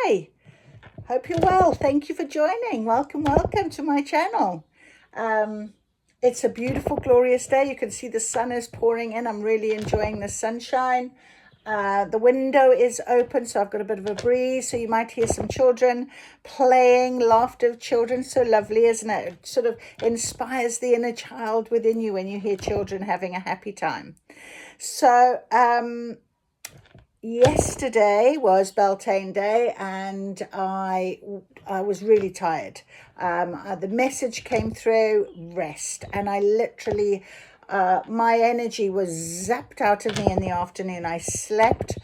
Hi, hope you're well. Thank you for joining. Welcome to my channel. It's a beautiful, glorious day. You can see the sun is pouring in. I'm really enjoying the sunshine. The window is open, so I've got a bit of a breeze, so you might hear some children playing, laughter of children. So lovely, isn't it? It sort of inspires the inner child within you when you hear children having a happy time. So yesterday was Beltane Day, and I was really tired. The message came through, rest, and I literally, my energy was zapped out of me in the afternoon. I slept.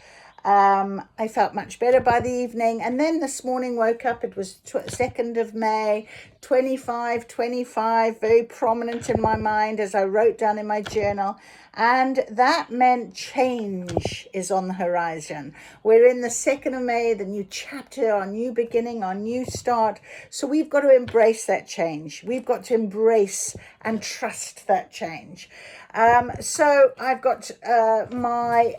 I felt much better by the evening, and then this morning woke up. It was 2nd of May 25, very prominent in my mind as I wrote down in my journal, and that meant change is on the horizon. We're in the 2nd of May, the new chapter, our new beginning, our new start. So we've got to embrace that change. We've got to embrace and trust that change. So I've got my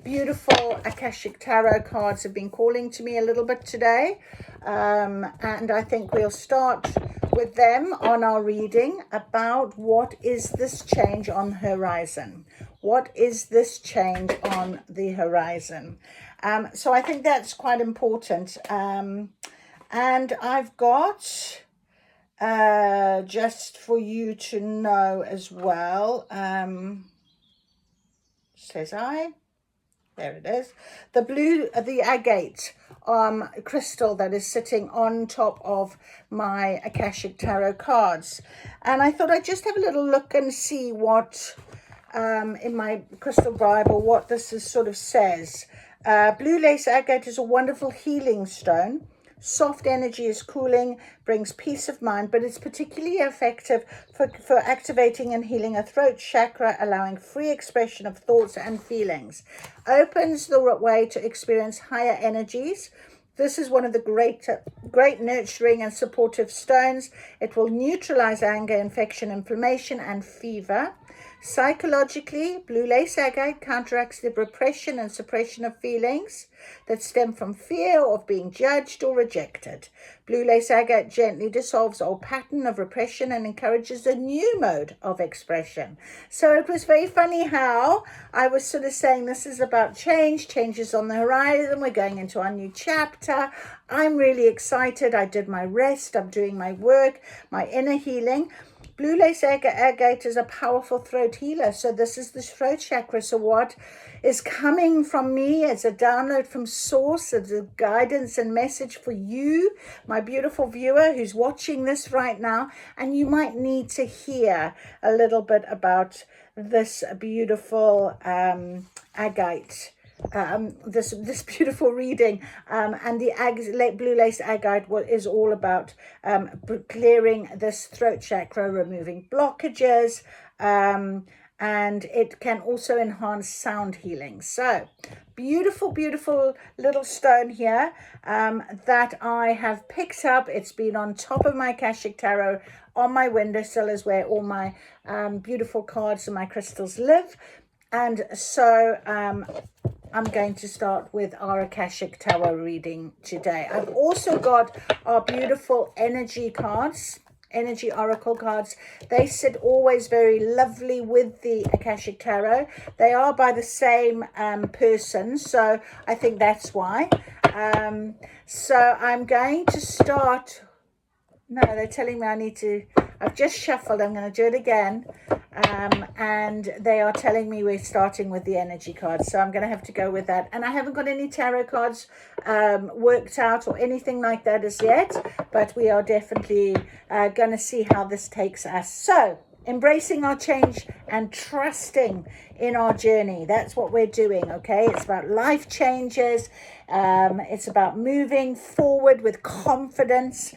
beautiful Akashic Tarot cards have been calling to me a little bit today. And I think we'll start with them on our reading about what is this change on the horizon. What is this change on the horizon? So I think that's quite important. And I've got, just for you to know as well, says there it is, the agate crystal that is sitting on top of my Akashic Tarot cards. And I thought I'd just have a little look and see what, in my crystal Bible, what this is sort of says. Blue lace agate is a wonderful healing stone. Soft energy is cooling, brings peace of mind, but it's particularly effective for activating and healing a throat chakra, allowing free expression of thoughts and feelings. Opens the way to experience higher energies. This is one of the great nurturing and supportive stones. It will neutralize anger, infection, inflammation, and fever. Psychologically, blue lace agate counteracts the repression and suppression of feelings that stem from fear of being judged or rejected. Blue lace agate gently dissolves old pattern of repression and encourages a new mode of expression. So it was very funny how I was sort of saying this is about change. Change is on the horizon. We're going into our new chapter. I'm really excited. I did my rest. I'm doing my work, my inner healing. Blue lace agate is a powerful throat healer. So this is the throat chakra. So what is coming from me as a download from source, as a guidance and message for you, my beautiful viewer who's watching this right now, and you might need to hear a little bit about this beautiful agate. This beautiful reading, and the blue lace agate is all about clearing this throat chakra, removing blockages, and it can also enhance sound healing. So beautiful little stone here that I have picked up. It's been on top of my Akashic Tarot on my windowsill, is where all my beautiful cards and my crystals live. And so I'm going to start with our Akashic Tarot reading today. I've also got our beautiful energy cards, energy oracle cards. They sit always very lovely with the Akashic Tarot. They are by the same person, so I think that's why. So I'm going to start. No, they're telling me I need to, I've just shuffled, I'm going to do it again. And they are telling me we're starting with the energy cards. So I'm going to have to go with that. And I haven't got any tarot cards worked out or anything like that as yet. But we are definitely going to see how this takes us. So embracing our change and trusting in our journey. That's what we're doing, okay? It's about life changes. It's about moving forward with confidence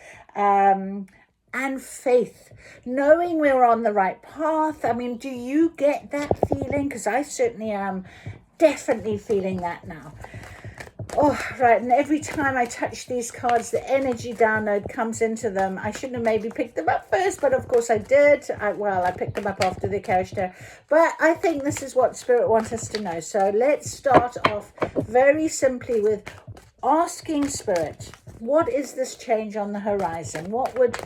and faith, knowing we're on the right path. I mean, do you get that feeling? Because I certainly am definitely feeling that now. Oh, right. And every time I touch these cards, the energy download comes into them. I shouldn't have maybe picked them up first, but of course I did. I picked them up after the character. But I think this is what Spirit wants us to know. So let's start off very simply with asking Spirit, what is this change on the horizon? What would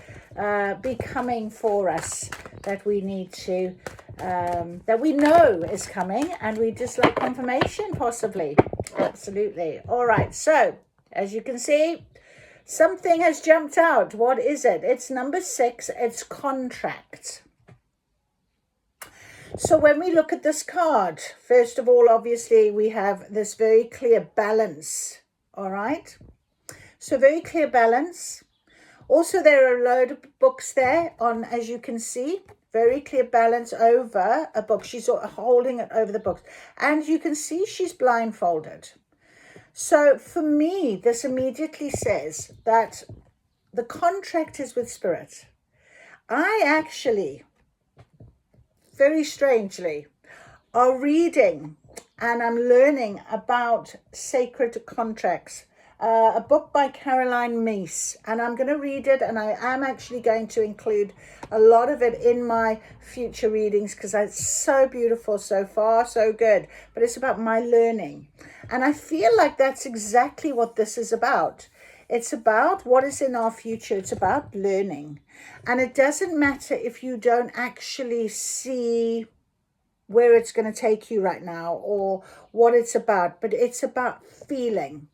be coming for us that we need to, that we know is coming, and we just like confirmation possibly. Absolutely. All right. So as you can see, something has jumped out. What is it? It's number 6. It's contract. So when we look at this card, first of all, obviously we have this very clear balance. All right. So very clear balance. Also, there are a load of books there on, as you can see, very clear balance over a book. She's holding it over the books. And you can see she's blindfolded. So for me, this immediately says that the contract is with Spirit. I actually, very strangely, are reading and I'm learning about sacred contracts. A book by Caroline Myss, and I'm going to read it, and I am actually going to include a lot of it in my future readings because it's so beautiful, so far, so good. But it's about my learning, and I feel like that's exactly what this is about. It's about what is in our future. It's about learning, and it doesn't matter if you don't actually see where it's going to take you right now or what it's about, but it's about feeling.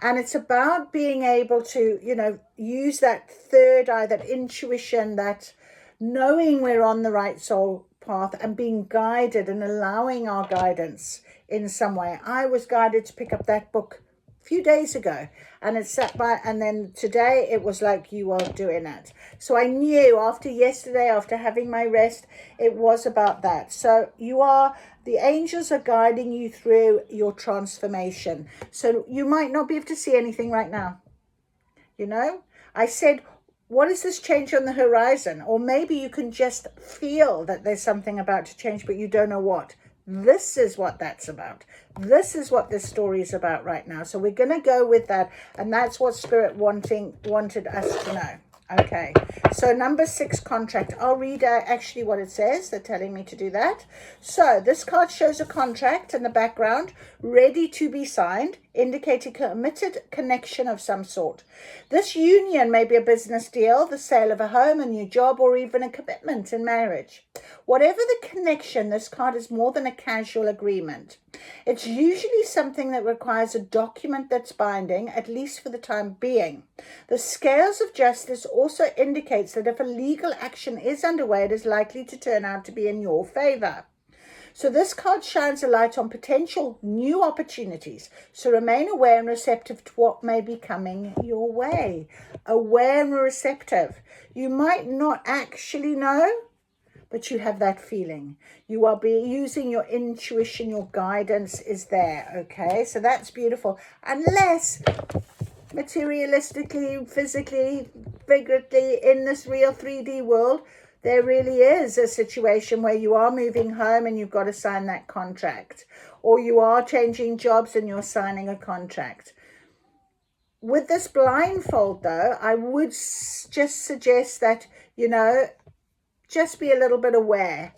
And it's about being able to, use that third eye, that intuition, that knowing we're on the right soul path and being guided and allowing our guidance in some way. I was guided to pick up that book a few days ago, and it sat by, and then today it was like, you are doing it. So I knew after yesterday, after having my rest, it was about that. So the angels are guiding you through your transformation. So you might not be able to see anything right now. I said, what is this change on the horizon? Or maybe you can just feel that there's something about to change, but you don't know what. This is what that's about. This is what this story is about right now. So we're going to go with that. And that's what Spirit wanted us to know. Okay, so number 6, contract. I'll read actually what it says. They're telling me to do that. So this card shows a contract in the background, ready to be signed, indicating a committed connection of some sort. This union may be a business deal, the sale of a home, a new job, or even a commitment in marriage. Whatever the connection, this card is more than a casual agreement. It's usually something that requires a document that's binding, at least for the time being. The scales of justice also indicates that if a legal action is underway, it is likely to turn out to be in your favor. So this card shines a light on potential new opportunities. So remain aware and receptive to what may be coming your way. Aware and receptive. You might not actually know, but you have that feeling. You are using your intuition, your guidance is there, okay? So that's beautiful. Unless materialistically, physically, figuratively, in this real 3D world, there really is a situation where you are moving home and you've got to sign that contract. Or you are changing jobs and you're signing a contract. With this blindfold, though, I would just suggest that, just be a little bit aware.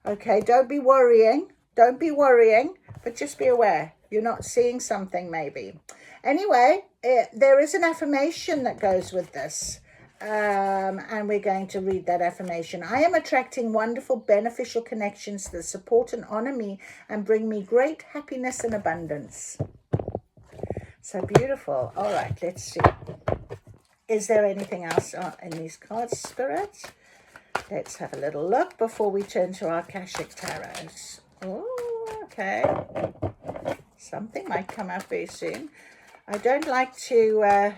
Okay, don't be worrying, but just be aware. You're not seeing something maybe. Anyway, there is an affirmation that goes with this. And we're going to read that affirmation. I am attracting wonderful, beneficial connections that support and honor me and bring me great happiness and abundance. So beautiful. All right, let's see. Is there anything else in these cards, Spirit? Let's have a little look before we turn to our Akashic Tarots. Oh, okay. Something might come out very soon. I don't like to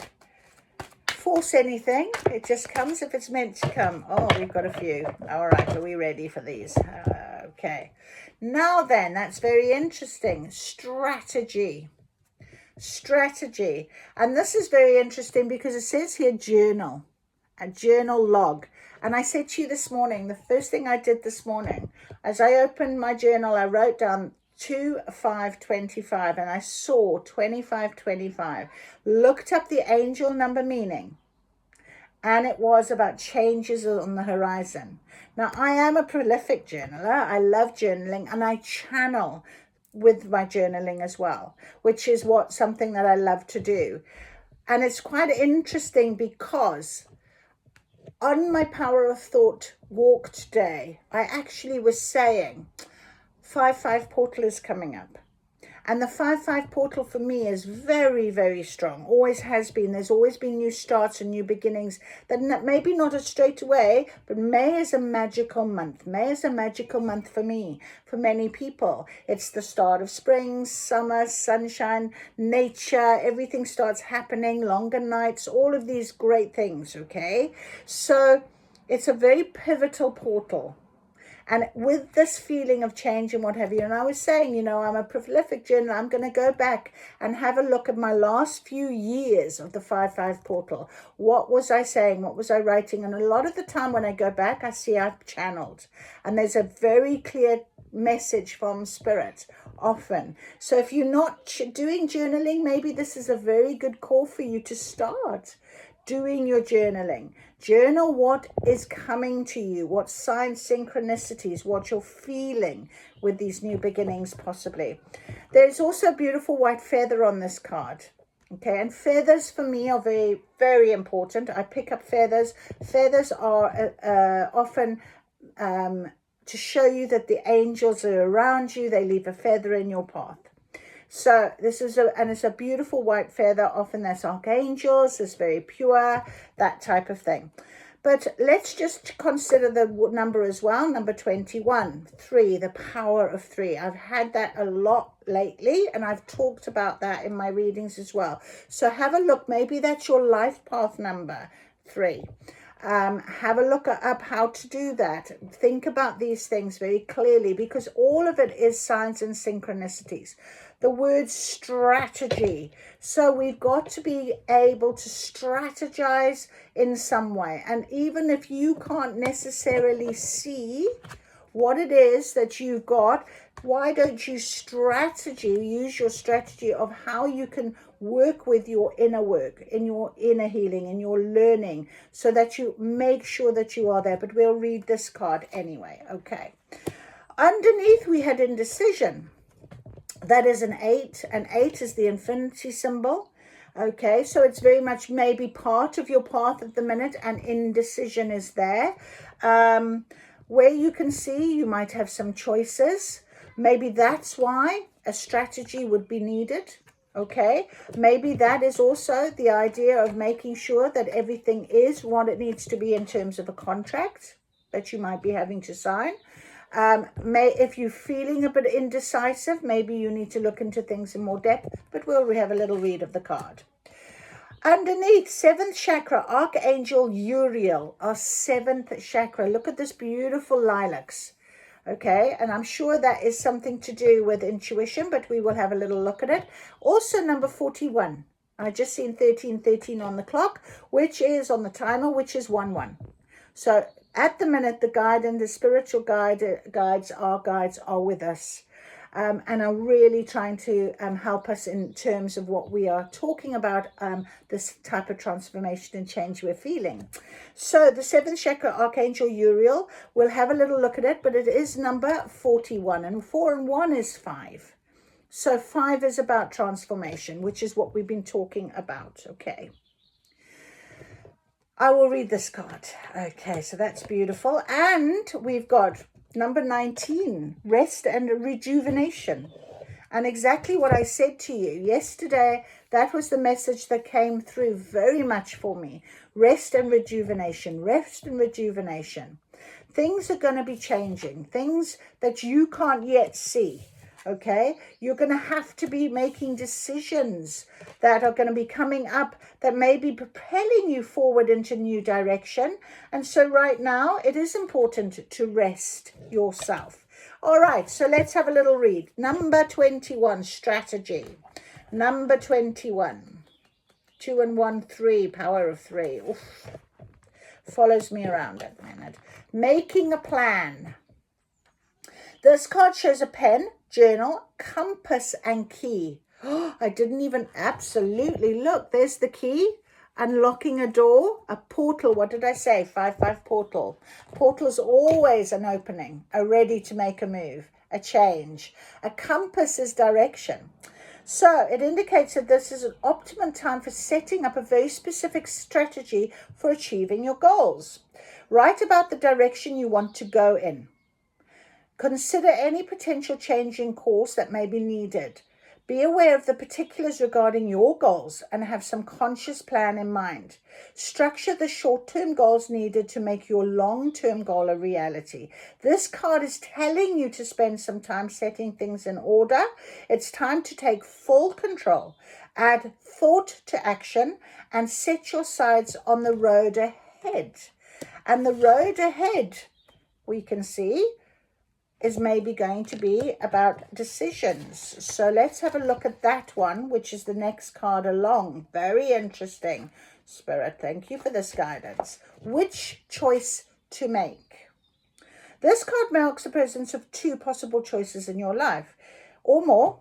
force anything. It just comes if it's meant to come. Oh, we've got a few. All right, are we ready for these? Okay. Now then, that's very interesting. Strategy. And this is very interesting because it says here journal. A journal log. And I said to you this morning, the first thing I did this morning, as I opened my journal, I wrote down 2525 and I saw 2525. Looked up the angel number meaning. And it was about changes on the horizon. Now, I am a prolific journaler. I love journaling and I channel with my journaling as well, which is something that I love to do. And it's quite interesting because on my Power of Thought walk today, I actually was saying 5-5 portal is coming up. And the 5-5 portal for me is very, very strong. Always has been. There's always been new starts and new beginnings. That maybe not a straight away, but May is a magical month. May is a magical month for me, for many people. It's the start of spring, summer, sunshine, nature. Everything starts happening, longer nights, all of these great things, okay? So it's a very pivotal portal. And with this feeling of change and what have you, and I was saying, you know, I'm a prolific journaler. I'm going to go back and have a look at my last few years of the 5-5 portal. What was I saying? What was I writing? And a lot of the time when I go back, I see I've channeled. And there's a very clear message from Spirit often. So if you're not doing journaling, maybe this is a very good call for you to start doing your journaling. Journal what is coming to you, what signs, synchronicities, what you're feeling with these new beginnings possibly. There's also a beautiful white feather on this card. Okay, and feathers for me are very, very important. I pick up feathers. Feathers are often to show you that the angels are around you. They leave a feather in your path. So this is it's a beautiful white feather. Often that's archangels, it's very pure, that type of thing. But let's just consider the number as well. Number 21, 3, the power of 3. I've had that a lot lately, and I've talked about that in my readings as well. So have a look. Maybe that's your life path number, 3. Have a look up how to do that. Think about these things very clearly, because all of it is signs and synchronicities. The word strategy. So we've got to be able to strategize in some way. And even if you can't necessarily see what it is that you've got, why don't you use your strategy of how you can work with your inner work, in your inner healing, in your learning, so that you make sure that you are there. But we'll read this card anyway. Okay. Underneath we had indecision. That is an 8. An 8 is the infinity symbol. Okay, so it's very much maybe part of your path at the minute, and indecision is there. Where you can see you might have some choices. Maybe that's why a strategy would be needed. Okay, maybe that is also the idea of making sure that everything is what it needs to be in terms of a contract that you might be having to sign. If you're feeling a bit indecisive, maybe you need to look into things in more depth, but we have a little read of the card. Underneath, 7th chakra, Archangel Uriel, our 7th chakra. Look at this beautiful lilacs. Okay, and I'm sure that is something to do with intuition, but we will have a little look at it. Also, number 41. I just seen 1313 on the clock, which is on the timer, which is 11. So at the minute, the guide and the spiritual guides are with us, and are really trying to help us in terms of what we are talking about, this type of transformation and change we're feeling. So the 7th chakra, Archangel Uriel, we'll have a little look at it, but it is number 41, and 4 and 1 is 5. So 5 is about transformation, which is what we've been talking about. Okay. I will read this card. Okay, so that's beautiful. And we've got number 19, rest and rejuvenation. And exactly what I said to you yesterday, that was the message that came through very much for me. Rest and rejuvenation, rest and rejuvenation. Things are going to be changing, things that you can't yet see. Okay, you're going to have to be making decisions that are going to be coming up that may be propelling you forward into new direction. And so right now it is important to rest yourself. All right, so let's have a little read. Number 21, strategy. Number 21, 2 and 1, 3, power of 3. Oof. Follows me around at the minute. Making a plan. This card shows a pen, journal, compass, and key. Oh, I didn't even absolutely look. There's the key. Unlocking a door, a portal. What did I say? 5-5 portal. Portal's always an opening, a ready to make a move. a change. A compass is direction. So it indicates that this is an optimum time for setting up a very specific strategy for achieving your goals. Write about the direction you want to go in. Consider any potential change in course that may be needed. Be aware of the particulars regarding your goals and have some conscious plan in mind. Structure the short-term goals needed to make your long-term goal a reality. This card is telling you to spend some time setting things in order. It's time to take full control. Add thought to action and set your sights on the road ahead. And the road ahead, we can see, is maybe going to be about decisions. So let's have a look at that one, which is the next card along. Very interesting. Spirit, thank you for this guidance. Which choice to make? This card marks the presence of two possible choices in your life, or more.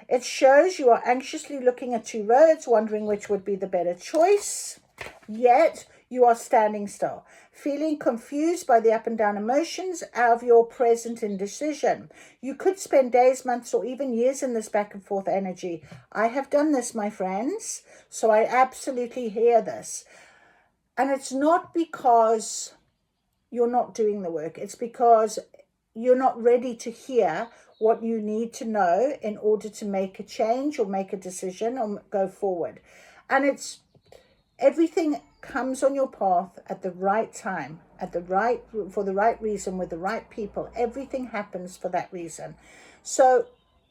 It shows you are anxiously looking at two roads, wondering which would be the better choice, yet you are standing still, feeling confused by the up and down emotions of your present indecision. You could spend days, months, or even years in this back and forth energy. I have done this, my friends, so I absolutely hear this. And it's not because you're not doing the work. It's because you're not ready to hear what you need to know in order to make a change or make a decision or go forward. And it's everything comes on your path at the right time, for the right reason, with the right people. Everything happens for that reason. So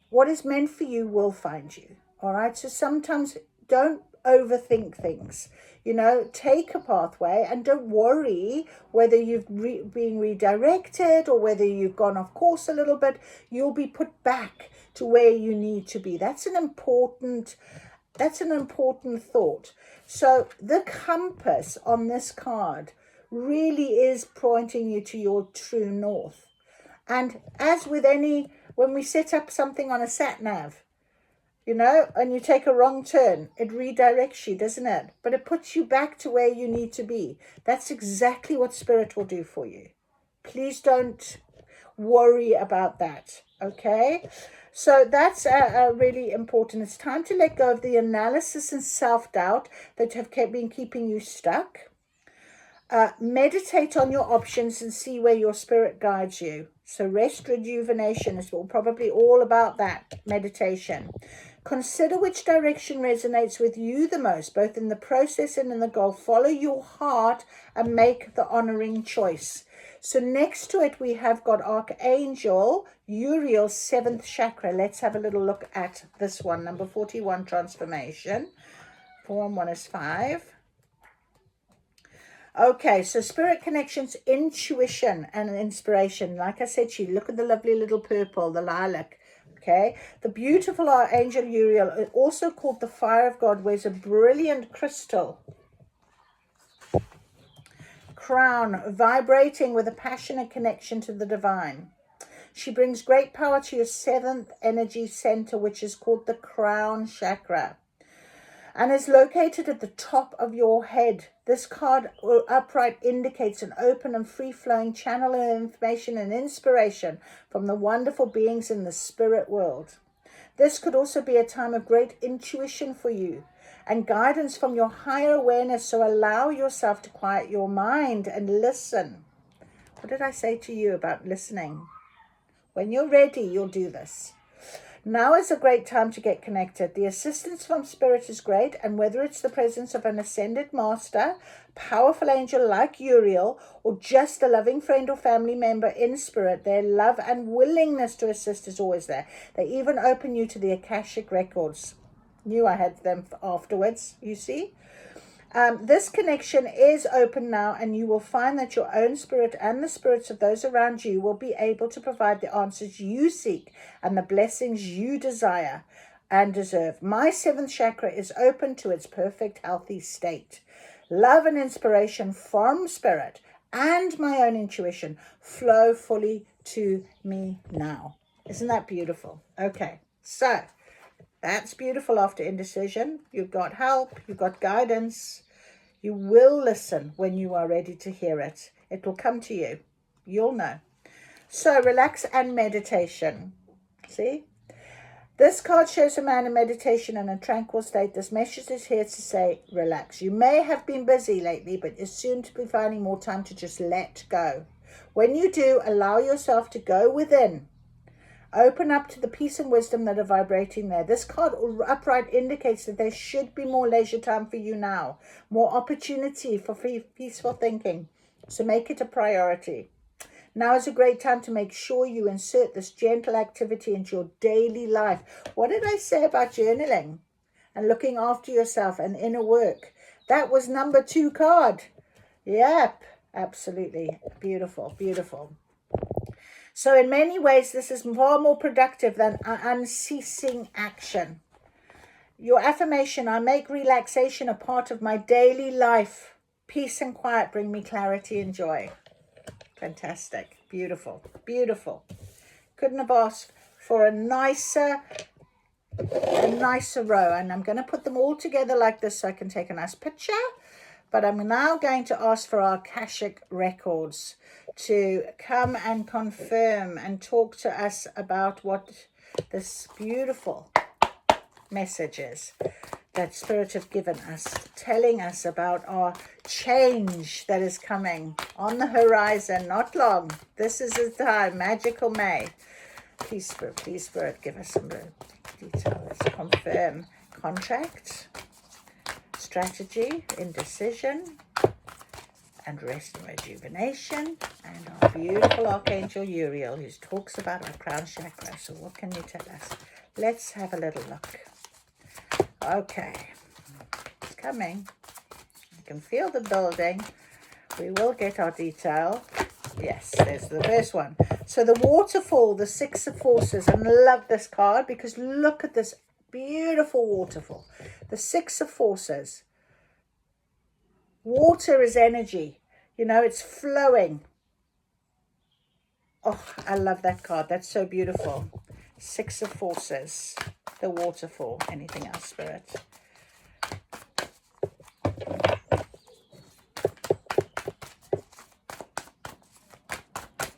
what is meant for you will find you. All right. So sometimes don't overthink things. You know, take a pathway and don't worry whether you've been redirected or whether you've gone off course a little bit. You'll be put back to where you need to be. That's an important thought. So the compass on this card really is pointing you to your true north. And as with when we set up something on a sat nav, you know, and you take a wrong turn, it redirects you, doesn't it? But it puts you back to where you need to be. That's exactly what Spirit will do for you. Please don't worry about that, okay? So that's really important. It's time to let go of the analysis and self-doubt that have been keeping you stuck. Meditate on your options and see where your spirit guides you. So rest, rejuvenation is probably all about that, meditation. Consider which direction resonates with you the most, both in the process and in the goal. Follow your heart and make the honoring choice. So next to it, we have got Archangel Uriel's 7th chakra. Let's have a little look at this one. Number 41, transformation. 4 and 1 is 5. Okay, so spirit connections, intuition and inspiration. Like I said to you, look at the lovely little purple, the lilac. Okay, the beautiful Archangel Uriel, also called the Fire of God, wears a brilliant crystal crown, vibrating with a passionate connection to the divine. She brings great power to your 7th energy center, which is called the crown chakra, and is located at the top of your head. This card upright indicates an open and free-flowing channel of information and inspiration from the wonderful beings in the spirit world. This could also be a time of great intuition for you and guidance from your higher awareness, so allow yourself to quiet your mind and listen. What did I say to you about listening? When you're ready, you'll do this. Now is a great time to get connected. The assistance from Spirit is great, and whether it's the presence of an ascended master, powerful angel like Uriel, or just a loving friend or family member in spirit, their love and willingness to assist is always there. They even open you to the Akashic records. Knew I had them afterwards, you see. This connection is open now, and you will find that your own spirit and the spirits of those around you will be able to provide the answers you seek and the blessings you desire and deserve. My 7th chakra is open to its perfect, healthy state. Love and inspiration from spirit and my own intuition flow fully to me now. Isn't that beautiful? Okay, so that's beautiful. After indecision, you've got help, you've got guidance. You will listen when you are ready to hear it. It will come to you. You'll know. So relax and meditation. See? This card shows a man in meditation in a tranquil state. This message is here to say, relax. You may have been busy lately, but you're soon to be finding more time to just let go. When you do, allow yourself to go within. Open up to the peace and wisdom that are vibrating there. This card upright indicates that there should be more leisure time for you now, more opportunity for peaceful thinking. So make it a priority. Now is a great time to make sure you insert this gentle activity into your daily life. What did I say about journaling and looking after yourself and inner work? That was number 2 card. Yep, absolutely. Beautiful, beautiful. So in many ways, this is far more productive than unceasing action. Your affirmation, I make relaxation a part of my daily life. Peace and quiet bring me clarity and joy. Fantastic. Beautiful. Beautiful. Couldn't have asked for a nicer row. And I'm going to put them all together like this so I can take a nice picture. But I'm now going to ask for our Akashic records to come and confirm and talk to us about what this beautiful message is that Spirit have given us, telling us about our change that is coming on the horizon, not long. This is the time, magical May. Please, Spirit, give us some detail. Let's confirm contract, strategy, indecision, and rest and rejuvenation, and our beautiful Archangel Uriel, who talks about our crown chakra. So what can you tell us? Let's have a little look. Okay, it's coming. I can feel the building. We will get our detail. Yes, there's the first one. So the waterfall, the 6 of forces, and I love this card because look at this beautiful waterfall. The 6 of forces. Water is energy. You know, it's flowing. Oh, I love that card. That's so beautiful. 6 of forces. The waterfall. Anything else, Spirit?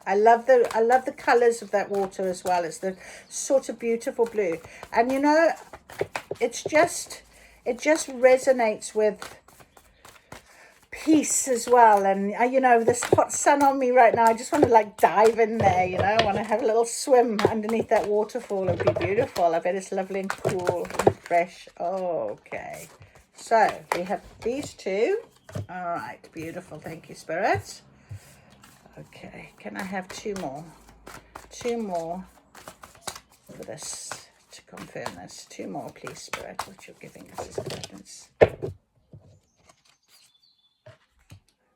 I love the colors of that water as well. It's the sort of beautiful blue. And you know, it just resonates with peace as well. And you know, this hot sun on me right now, I just want to like dive in there, you know. I want to have a little swim underneath that waterfall. It'd be beautiful. I bet it's lovely and cool and fresh. Okay, so we have these 2. All right, beautiful. Thank you, Spirit. Okay, can I have 2 more? 2 more for this, to confirm this. 2 more, please, Spirit, what you're giving us as guidance.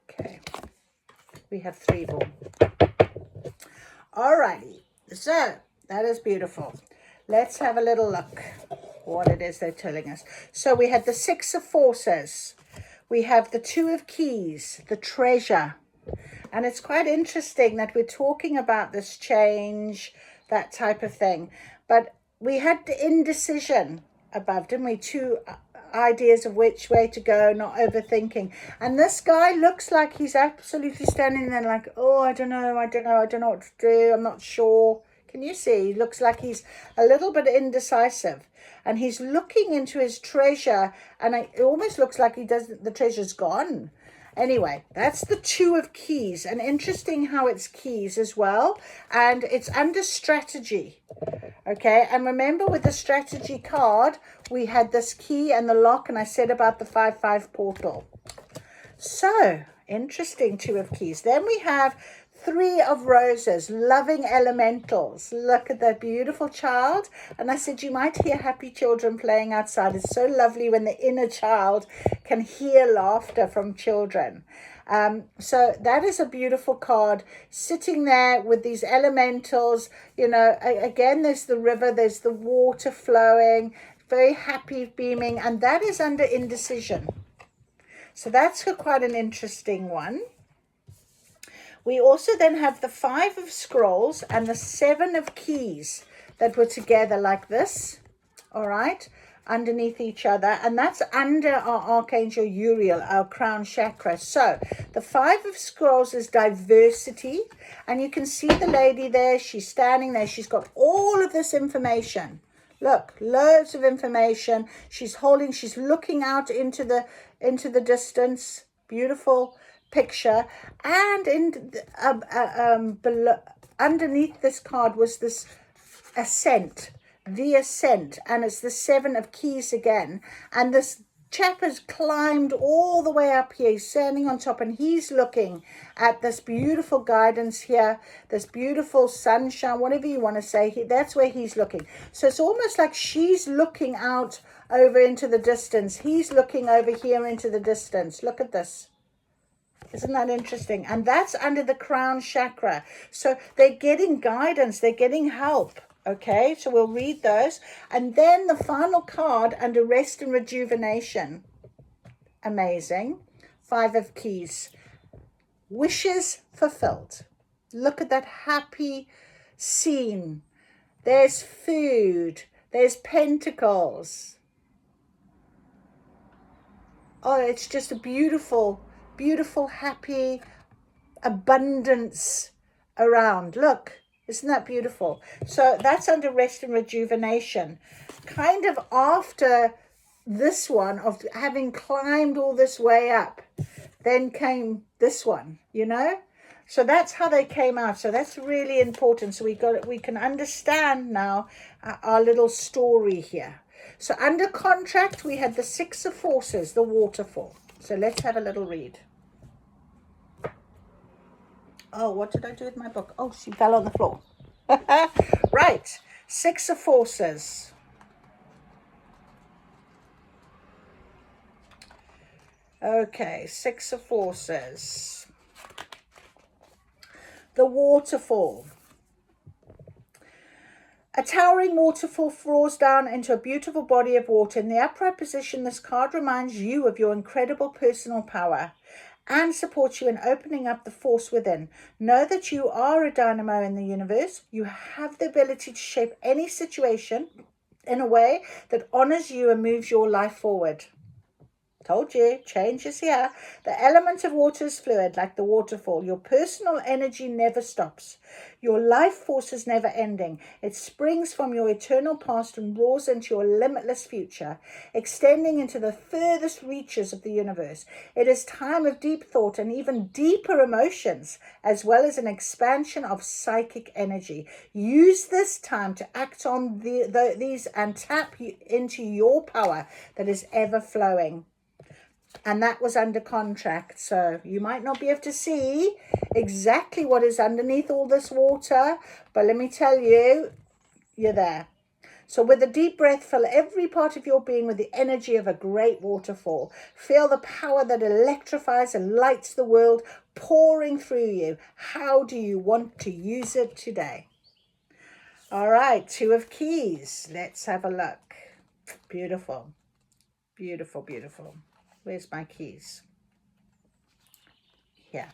Okay, we have 3 more. Alrighty, so that is beautiful. Let's have a little look what it is they're telling us. So we had the 6 of forces. We have the 2 of keys, the treasure. And it's quite interesting that we're talking about this change, that type of thing. But we had the indecision above, didn't we? 2 ideas of which way to go, not overthinking. And this guy looks like he's absolutely standing there like, oh, I don't know what to do. I'm not sure. Can you see? He looks like he's a little bit indecisive. And he's looking into his treasure, and it almost looks like the treasure's gone. Anyway, that's the 2 of keys, and interesting how it's keys as well, and it's under strategy. Okay, and remember with the strategy card, we had this key and the lock, and I said about the 5-5 portal. So, interesting 2 of keys. Then we have 3 of roses, loving elementals. Look at that beautiful child. And I said, you might hear happy children playing outside. It's so lovely when the inner child can hear laughter from children. So that is a beautiful card, sitting there with these elementals. You know, again, there's the river, there's the water flowing, very happy, beaming, and that is under indecision. So that's quite an interesting one. We also then have the 5 of scrolls and the 7 of keys that were together like this. All right. underneath each other, and that's under our Archangel Uriel, our crown chakra. So the Five of Scrolls is diversity, and you can see the lady there. She's standing there. She's got all of this information. Look, loads of information. She's looking out into the distance. Beautiful picture. And below, underneath this card was this ascent, the ascent, and it's the Seven of Keys again. And this chap has climbed all the way up here. He's standing on top, and he's looking at this beautiful guidance here, this beautiful sunshine, whatever you want to say. That's where he's looking. So it's almost like she's looking out over into the distance. He's looking over here into the distance. Look at this. Isn't that interesting? And that's under the crown chakra. So they're getting guidance. They're getting help. Okay, so we'll read those. And then the final card under rest and rejuvenation. Amazing. Five of Keys. Wishes fulfilled. Look at that happy scene. There's food. There's pentacles. Oh, it's just a beautiful, beautiful, happy abundance around. Look. Isn't that beautiful? So that's under rest and rejuvenation. Kind of after this one of having climbed all this way up, then came this one, you know? So that's how they came out. So that's really important. So we can understand now our little story here. So under contract, we had the Six of Forces, the waterfall. So let's have a little read. Oh, what did I do with my book? Oh, she fell on the floor. Right. Six of Forces. Okay, Six of Forces. The waterfall. A towering waterfall flows down into a beautiful body of water. In the upright position, this card reminds you of your incredible personal power and supports you in opening up the force within. Know that you are a dynamo in the universe. You have the ability to shape any situation in a way that honors you and moves your life forward. Told you, change is here. The element of water is fluid, like the waterfall. Your personal energy never stops. Your life force is never ending. It springs from your eternal past and roars into your limitless future, extending into the furthest reaches of the universe. It is time of deep thought and even deeper emotions, as well as an expansion of psychic energy. Use this time to act on these and tap into your power that is ever flowing. And that was under contract, so you might not be able to see exactly what is underneath all this water, but let me tell you, you're there. So with a deep breath, fill every part of your being with the energy of a great waterfall. Feel the power that electrifies and lights the world pouring through you. How do you want to use it today? All right, Two of Keys. Let's have a look. Beautiful, beautiful, beautiful. Where's my keys? Here.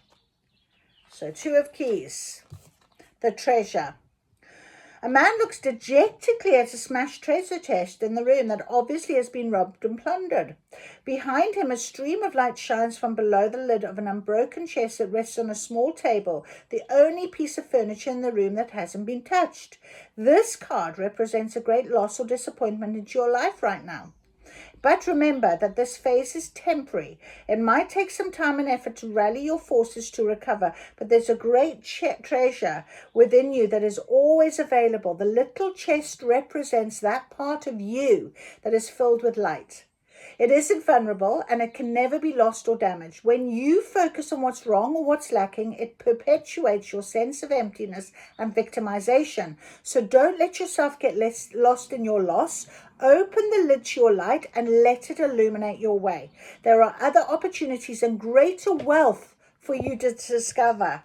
So Two of Keys, the treasure. A man looks dejectedly at a smashed treasure chest in the room that obviously has been robbed and plundered. Behind him, a stream of light shines from below the lid of an unbroken chest that rests on a small table, the only piece of furniture in the room that hasn't been touched. This card represents a great loss or disappointment into your life right now. But remember that this phase is temporary. It might take some time and effort to rally your forces to recover, but there's a great treasure within you that is always available. The little chest represents that part of you that is filled with light. It isn't vulnerable and it can never be lost or damaged. When you focus on what's wrong or what's lacking, it perpetuates your sense of emptiness and victimization. So don't let yourself get lost in your loss. Open the lid to your light and let it illuminate your way. There are other opportunities and greater wealth for you to discover.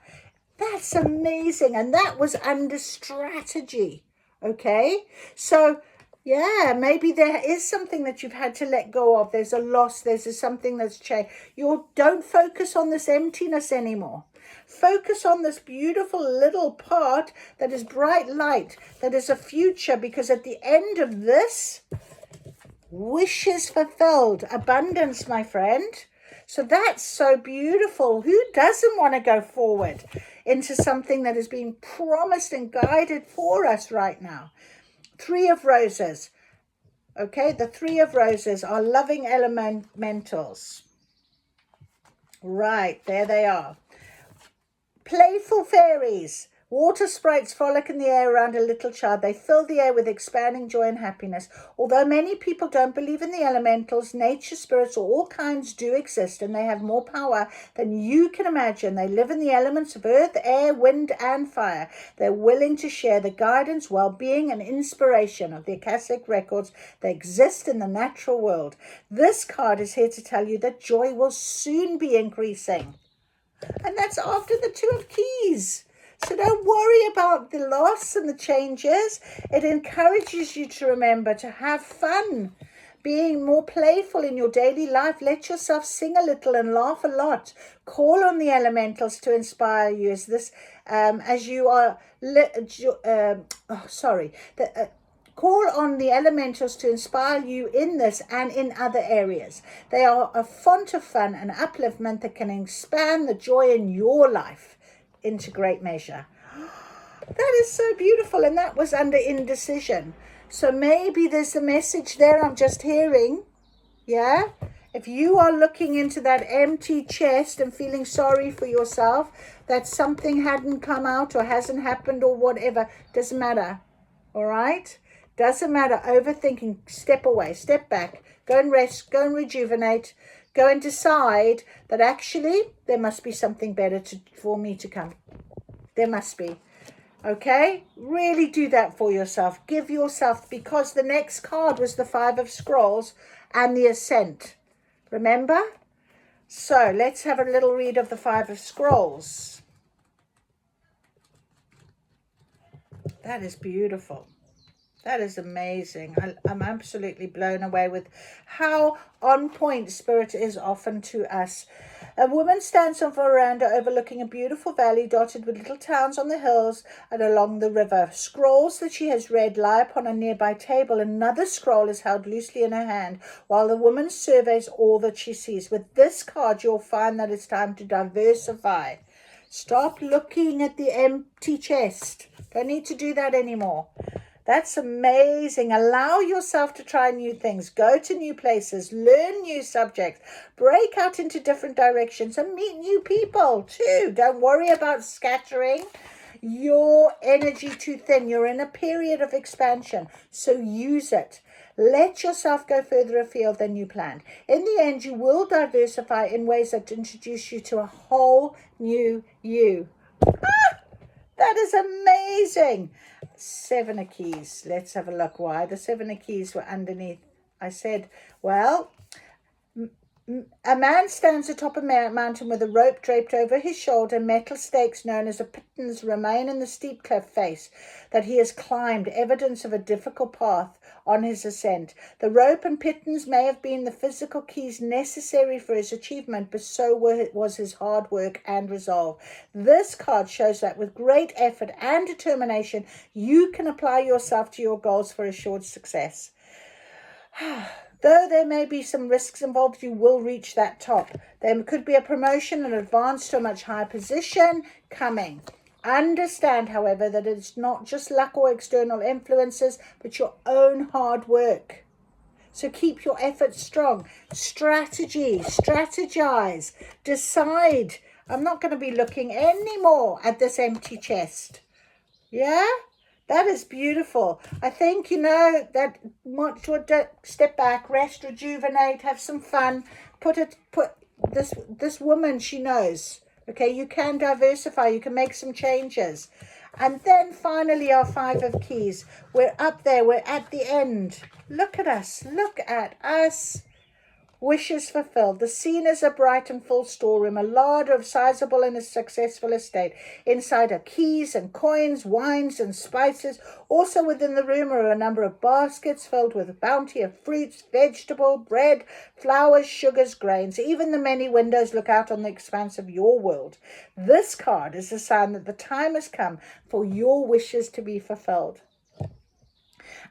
That's amazing. And that was under strategy. Okay, so yeah, maybe there is something that you've had to let go of. There's a loss. There's something that's changed. Don't focus on this emptiness anymore. Focus on this beautiful little part that is bright light, that is a future, because at the end of this, wishes fulfilled, abundance, my friend. So that's so beautiful. Who doesn't want to go forward into something that is being promised and guided for us right now? Three of Roses. Okay, the Three of Roses are loving elementals. Right, there they are. Playful fairies. Water sprites frolic in the air around a little child. They fill the air with expanding joy and happiness. Although many people don't believe in the elementals, nature spirits of all kinds do exist, and they have more power than you can imagine. They live in the elements of earth, air, wind, and fire. They're willing to share the guidance, well-being, and inspiration of the Akashic records that exist in the natural world. This card is here to tell you that joy will soon be increasing. And that's after the Two of Keys. So don't worry about the loss and the changes. It encourages you to remember to have fun, being more playful in your daily life. Let yourself sing a little and laugh a lot. Call on the elementals to inspire you Call on the elementals to inspire you in this and in other areas. They are a font of fun and upliftment that can expand the joy in your life into great measure. That is so beautiful, and that was under indecision. So maybe there's a message there I'm just hearing. Yeah? If you are looking into that empty chest and feeling sorry for yourself, that something hadn't come out or hasn't happened or whatever, doesn't matter. All right? Doesn't matter. Overthinking. Step away. Step back. Go and rest. Go and rejuvenate. Go and decide that actually there must be something better for me to come. There must be. Okay? Really do that for yourself. Give yourself, because the next card was the Five of Scrolls and the Ascent. Remember? So let's have a little read of the Five of Scrolls. That is beautiful. That is amazing. I'm absolutely blown away with how on point Spirit is often to us. A woman stands on a veranda overlooking a beautiful valley dotted with little towns on the hills and along the river. Scrolls that she has read lie upon a nearby table. Another scroll is held loosely in her hand while the woman surveys all that she sees. With this card, you'll find that it's time to diversify. Stop looking at the empty chest. Don't need to do that anymore. That's amazing. Allow yourself to try new things. Go to new places. Learn new subjects. Break out into different directions and meet new people too. Don't worry about scattering your energy too thin. You're in a period of expansion, so use it. Let yourself go further afield than you planned. In the end, you will diversify in ways that introduce you to a whole new you. That is amazing. Seven of Keys. Let's have a look why the Seven of Keys were underneath. I said, well, a man stands atop a mountain with a rope draped over his shoulder. Metal stakes known as a pittance remain in the steep cliff face that he has climbed, evidence of a difficult path on his ascent. The rope and pittance may have been the physical keys necessary for his achievement, but so was his hard work and resolve. This card shows that with great effort and determination, you can apply yourself to your goals for assured success. Though there may be some risks involved, you will reach that top. There could be a promotion and advance to a much higher position coming. Understand, however, that it's not just luck or external influences, but your own hard work. So keep your efforts strong. Strategize, decide. I'm not going to be looking anymore at this empty chest. Yeah? That is beautiful. I think, that step back, rest, rejuvenate, have some fun. This woman, she knows. Okay, you can diversify. You can make some changes. And then finally, our Five of Keys. We're up there. We're at the end. Look at us. Look at us. Wishes fulfilled. The scene is a bright and full storeroom, a larder of sizable and a successful estate. Inside are keys and coins, wines and spices. Also within the room are a number of baskets filled with a bounty of fruits, vegetable, bread, flowers, sugars, grains. Even the many windows look out on the expanse of your world. This card is a sign that the time has come for your wishes to be fulfilled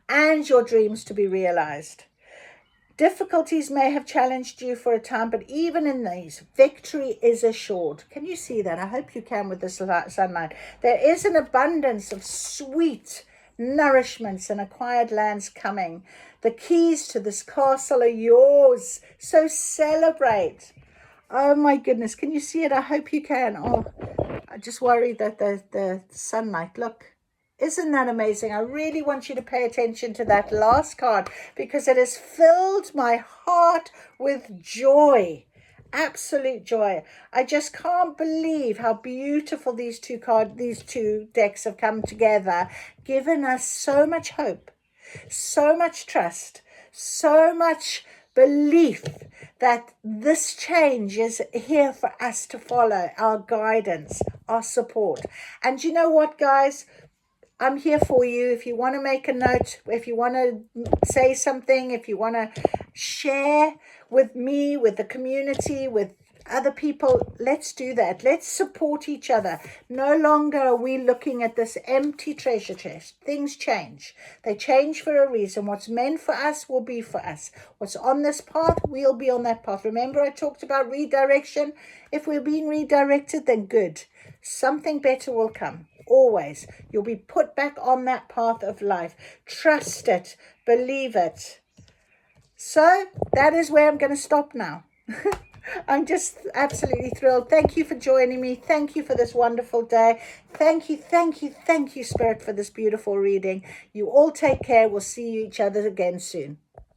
and your dreams to be realized. Difficulties may have challenged you for a time, but even in these, victory is assured. Can you see that? I hope you can with this sunlight. There is an abundance of sweet nourishments and acquired lands coming. The keys to this castle are yours. So celebrate. Oh my goodness. Can you see it? I hope you can. Oh, I just worry that the sunlight, look. Isn't that amazing? I really want you to pay attention to that last card because it has filled my heart with joy. Absolute joy. I just can't believe how beautiful these two decks have come together, given us so much hope, so much trust, so much belief that this change is here for us to follow, our guidance, our support. And you know what, guys? I'm here for you. If you want to make a note, if you want to say something, if you want to share with me, with the community, with other people, let's do that. Let's support each other. No longer are we looking at this empty treasure chest. Things change. They change for a reason. What's meant for us will be for us. What's on this path, we'll be on that path. Remember, I talked about redirection. If we're being redirected, then good. Something better will come. Always. You'll be put back on that path of life. Trust it. Believe it. So that is where I'm going to stop now. I'm just absolutely thrilled. Thank you for joining me. Thank you for this wonderful day. Thank you, Spirit, for this beautiful reading. You all take care. We'll see each other again soon.